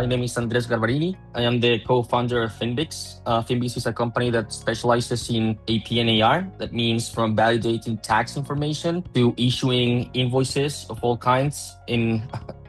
My name is Andrés Garbarini. I am the co-founder of Finvix. Finvix is a company that specializes in AP and AR. That means from validating tax information to issuing invoices of all kinds in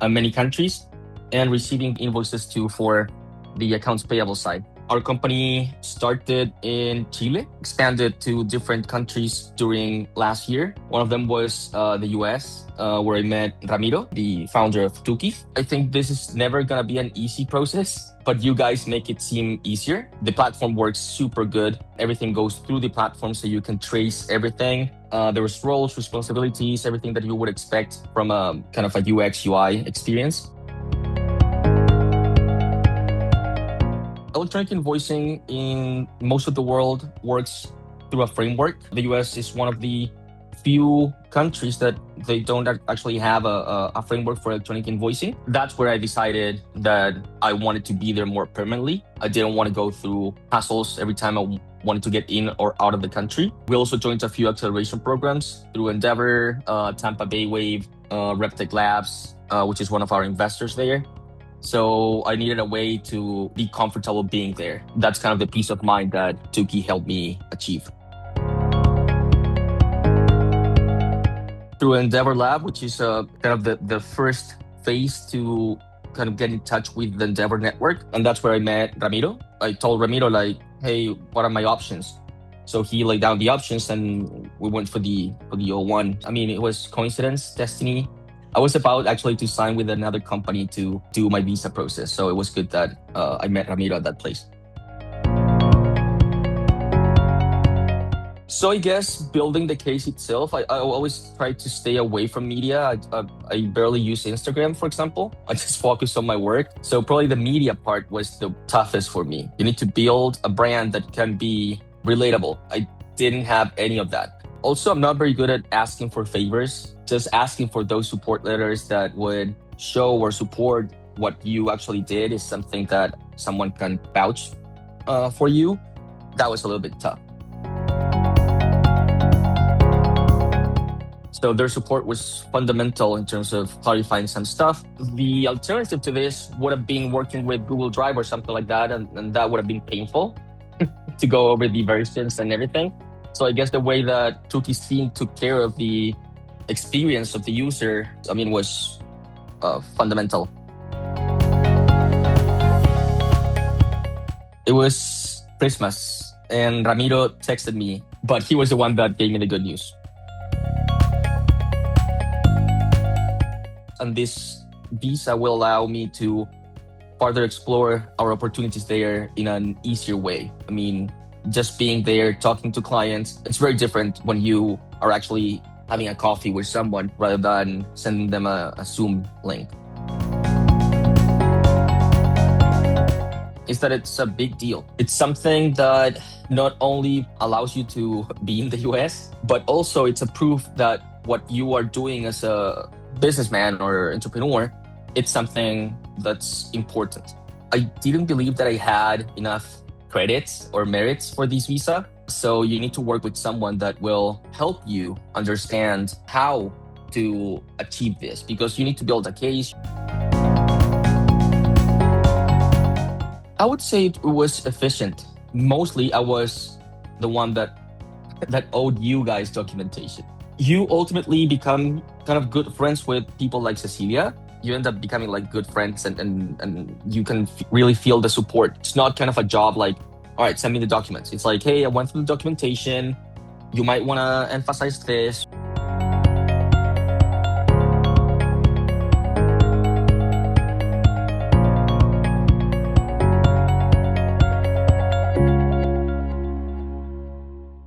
many countries and receiving invoices too for the accounts payable side. Our company started in Chile, expanded to different countries during last year. One of them was the US, where I met Ramiro, the founder of Tukki. I think this is never gonna be an easy process, but you guys make it seem easier. The platform works super good. Everything goes through the platform so you can trace everything. There's roles, responsibilities, everything that you would expect from a kind of a UX UI experience. Electronic invoicing in most of the world works through a framework. The US is one of the few countries that they don't actually have a framework for electronic invoicing. That's where I decided that I wanted to be there more permanently. I didn't want to go through hassles every time I wanted to get in or out of the country. We also joined a few acceleration programs through Endeavor, Tampa Bay Wave, RepTech Labs, which is one of our investors there. So I needed a way to be comfortable being there. That's kind of the peace of mind that Tukki helped me achieve. Through Endeavor Lab, which is kind of the first phase to kind of get in touch with the Endeavor network. And that's where I met Ramiro. I told Ramiro like, hey, what are my options? So he laid down the options and we went for the O-1. I mean, it was coincidence, destiny. I was about actually to sign with another company to do my visa process. So it was good that I met Ramiro at that place. So I guess building the case itself, I always try to stay away from media. I barely use Instagram, for example. I just focus on my work. So probably the media part was the toughest for me. You need to build a brand that can be relatable. I didn't have any of that. Also, I'm not very good at asking for favors. Just asking for those support letters that would show or support what you actually did is something that someone can vouch for you. That was a little bit tough. So their support was fundamental in terms of clarifying some stuff. The alternative to this would have been working with Google Drive or something like that, and that would have been painful to go over the versions and everything. So I guess the way that Tukki's team took care of the experience of the user, was fundamental. It was Christmas and Ramiro texted me, but he was the one that gave me the good news. And this visa will allow me to further explore our opportunities there in an easier way. Just being there, talking to clients, it's very different when you are actually having a coffee with someone rather than sending them a Zoom link. Is that it's a big deal. It's something that not only allows you to be in the US, but also it's a proof that what you are doing as a businessman or entrepreneur, it's something that's important. I didn't believe that I had enough credits or merits for this visa. So you need to work with someone that will help you understand how to achieve this, because you need to build a case. I would say it was efficient. Mostly I was the one that owed you guys documentation. You ultimately become kind of good friends with people like Cecilia. You end up becoming like good friends and you can really feel the support. It's not kind of a job like, all right, send me the documents. It's like, hey, I went through the documentation. You might want to emphasize this.